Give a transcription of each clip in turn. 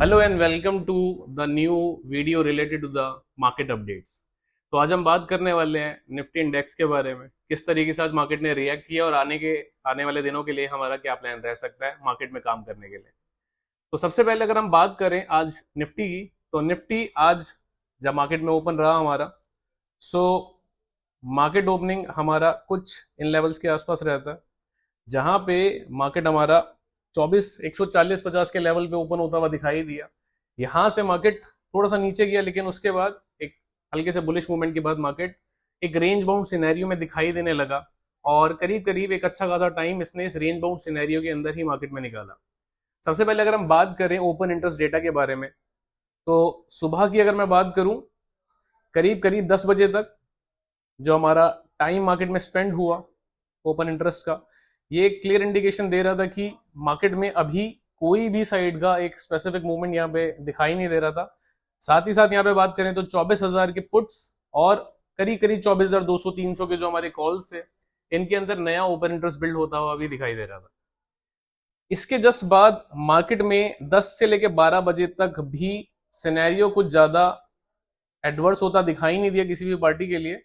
Hello and welcome to the new video related to the market updates. तो आज हम बात करने वाले हैं निफ्टी इंडेक्स के बारे में, किस तरीके से आज मार्केट ने रिएक्ट किया और आने वाले दिनों के लिए हमारा क्या प्लान रह सकता है मार्केट में काम करने के लिए। तो सबसे पहले अगर हम बात करें आज निफ्टी की, तो निफ्टी आज जब मार्केट में ओपन रहा हमारा, सो मार्केट ओपनिंग हमारा कुछ इन लेवल्स के आसपास रहता है, जहां पे मार्केट हमारा 140 के लेवल पे ओपन होता हुआ दिखाई दिया। यहां से मार्केट थोड़ा सा नीचे गया, लेकिन उसके बाद एक हल्के से बुलिश मूवमेंट के बाद मार्केट एक रेंज बाउंड सिनेरियो में दिखाई देने लगा और करीब करीब एक अच्छा खासा टाइम इसने इस रेंज बाउंड सिनेरियो के अंदर ही मार्केट में निकाला। सबसे पहले अगर हम बात करें ओपन इंटरेस्ट डेटा के बारे में, तो सुबह की अगर मैं बात करूं, करीब करीब 10 बजे तक जो हमारा टाइम मार्केट में स्पेंड हुआ ओपन इंटरेस्ट का, ये एक क्लियर इंडिकेशन दे रहा था कि मार्केट में अभी कोई भी साइड का एक स्पेसिफिक मूवमेंट यहाँ पे दिखाई नहीं दे रहा था। साथ ही साथ यहाँ पे बात करें तो 24,000 के पुट्स और करीब करीब 24,200-300 के जो हमारे कॉल्स थे, इनके अंदर नया ओपन इंटरेस्ट बिल्ड होता हुआ भी दिखाई दे रहा था। इसके जस्ट बाद मार्केट में 10 से लेकर 12 बजे तक भी सिनेरियो कुछ ज्यादा एडवर्स होता दिखाई नहीं दिया किसी भी पार्टी के लिए।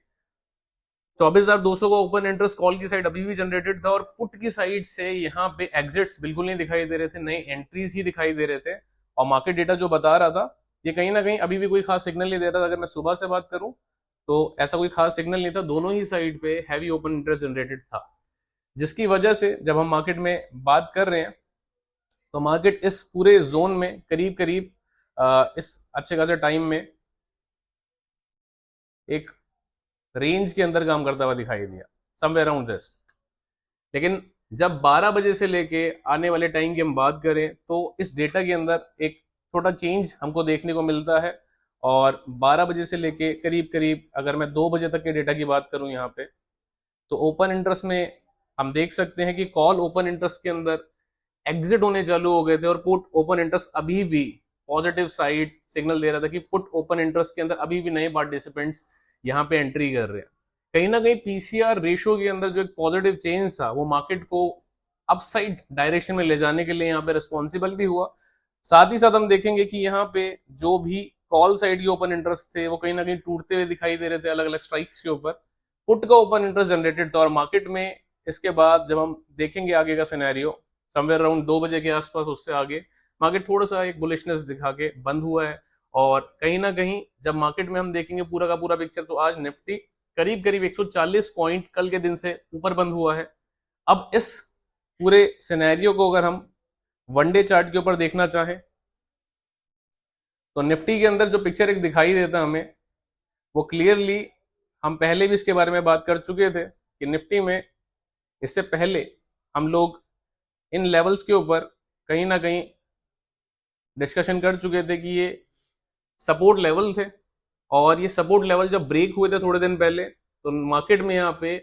24,200 का ओपन इंटरेस्ट कॉल की साइड अभी भी जनरेटेड था और पुट की साइड से यहाँ पे एग्जिट्स बिल्कुल नहीं दिखाई दे रहे थे, नई एंट्रीज ही दिखाई दे रहे थे। और मार्केट डेटा जो बता रहा था, ये कहीं ना कहीं अभी भी कोई खास सिग्नल नहीं दे रहा था। अगर मैं सुबह से बात करूं तो ऐसा कोई खास सिग्नल नहीं था, दोनों ही साइड पे हैवी ओपन इंटरेस्ट जनरेटेड था, जिसकी वजह से जब हम मार्केट में बात कर रहे हैं तो मार्केट इस पूरे जोन में करीब करीब इस अच्छे खासे टाइम में एक रेंज के अंदर काम करता हुआ दिखाई दिया, समवेयर अराउंड दिस। लेकिन जब 12 बजे से लेके आने वाले टाइम की हम बात करें तो इस डेटा के अंदर एक छोटा चेंज हमको देखने को मिलता है। और 12 बजे से लेके करीब करीब अगर मैं 2 बजे तक के डेटा की बात करूं यहाँ पे, तो ओपन इंटरेस्ट में हम देख सकते हैं कि कॉल ओपन इंटरेस्ट के अंदर एग्जिट होने चालू हो गए थे और पुट ओपन इंटरेस्ट अभी भी पॉजिटिव साइड सिग्नल दे रहा था कि पुट ओपन इंटरेस्ट के अंदर अभी भी नए पार्टिसिपेंट्स यहाँ पे एंट्री कर रहे हैं। कहीं ना कहीं पीसीआर रेशो के अंदर जो एक पॉजिटिव चेंज था, वो मार्केट को अपसाइड डायरेक्शन में ले जाने के लिए यहाँ पे रिस्पॉन्सिबल भी हुआ। साथ ही साथ हम देखेंगे कि यहाँ पे जो भी कॉल साइड के ओपन इंटरेस्ट थे, वो कहीं ना कहीं टूटते हुए दिखाई दे रहे थे अलग अलग स्ट्राइक्स के ऊपर। पुट का ओपन इंटरेस्ट जनरेटेड था और मार्केट में इसके बाद जब हम देखेंगे आगे का सिनेरियो, समवेयर अराउंड 2 बजे के आसपास, उससे आगे मार्केट थोड़ा सा एक बुलिशनेस दिखा के बंद हुआ है। और कहीं ना कहीं जब मार्केट में हम देखेंगे पूरा का पूरा पिक्चर, तो आज निफ्टी करीब करीब 140 पॉइंट कल के दिन से ऊपर बंद हुआ है। अब इस पूरे सिनेरियो को अगर हम वनडे चार्ट के ऊपर देखना चाहें, तो निफ्टी के अंदर जो पिक्चर एक दिखाई देता हमें, वो क्लियरली हम पहले भी इसके बारे में बात कर चुके थे कि निफ्टी में इससे पहले हम लोग इन लेवल्स के ऊपर कहीं ना कहीं डिस्कशन कर चुके थे कि ये सपोर्ट लेवल थे। और ये सपोर्ट लेवल जब ब्रेक हुए थे थोड़े दिन पहले, तो मार्केट में यहाँ पे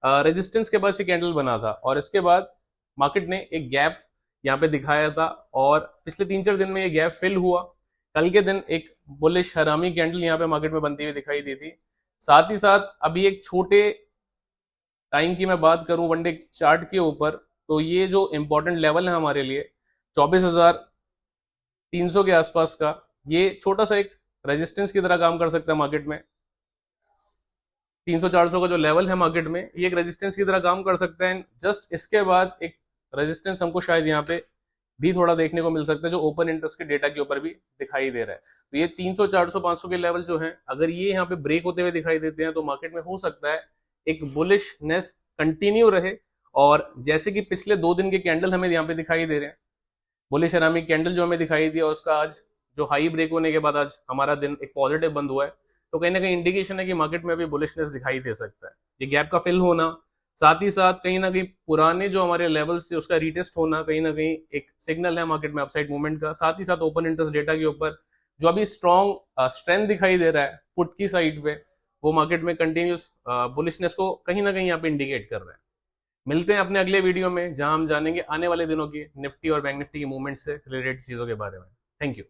रेजिस्टेंस के पास एक कैंडल बना था और इसके बाद मार्केट ने एक गैप यहाँ पे दिखाया था और पिछले 3-4 दिन में ये गैप फिल हुआ। कल के दिन एक बुलिश हरामी कैंडल यहाँ पे मार्केट में बनती हुई दिखाई दी थी। साथ ही साथ अभी एक छोटे टाइम की मैं बात करूं वनडे चार्ट के ऊपर, तो ये जो इंपॉर्टेंट लेवल है हमारे लिए 24,300 के आसपास का, ये छोटा सा एक रेजिस्टेंस की तरह काम कर सकता है मार्केट में। 300-400 का जो लेवल है मार्केट में, ये एक रेजिस्टेंस की तरह काम कर सकता है। जस्ट इसके बाद एक रेजिस्टेंस हमको शायद यहाँ पे भी थोड़ा देखने को मिल सकता है, जो ओपन इंटरेस्ट के डेटा के ऊपर भी दिखाई दे रहा है। तो ये 300, 400, 500 के लेवल जो है, अगर ये यहाँ पे ब्रेक होते हुए दिखाई देते हैं, तो मार्केट में हो सकता है एक बुलिशनेस कंटिन्यू रहे। और जैसे कि पिछले 2 दिन के कैंडल हमें यहाँ पे दिखाई दे रहे हैं, बुलिश हरामी कैंडल जो हमें दिखाई दिया, उसका आज जो हाई ब्रेक होने के बाद आज हमारा दिन एक पॉजिटिव बंद हुआ है, तो कहीं ना कहीं इंडिकेशन है कि मार्केट में अभी बुलिशनेस दिखाई दे सकता है। ये गैप का फिल होना, साथ ही साथ कहीं ना कहीं पुराने जो हमारे लेवल्स से उसका रीटेस्ट होना, कहीं ना कहीं एक सिग्नल है मार्केट में अपसाइड मूवमेंट का। साथ ही साथ ओपन इंटरेस्ट डेटा के ऊपर जो अभी स्ट्रॉन्ग स्ट्रेंथ दिखाई दे रहा है पुट की साइड पे, वो मार्केट में कंटिन्यूस बुलिशनेस को कहीं ना कहीं यहाँ पे इंडिकेट कर रहा है। मिलते हैं अपने अगले वीडियो में, जहां हम जानेंगे आने वाले दिनों की निफ्टी और बैंक निफ्टी की मूवमेंट से रिलेटेड चीजों के बारे में। Thank you.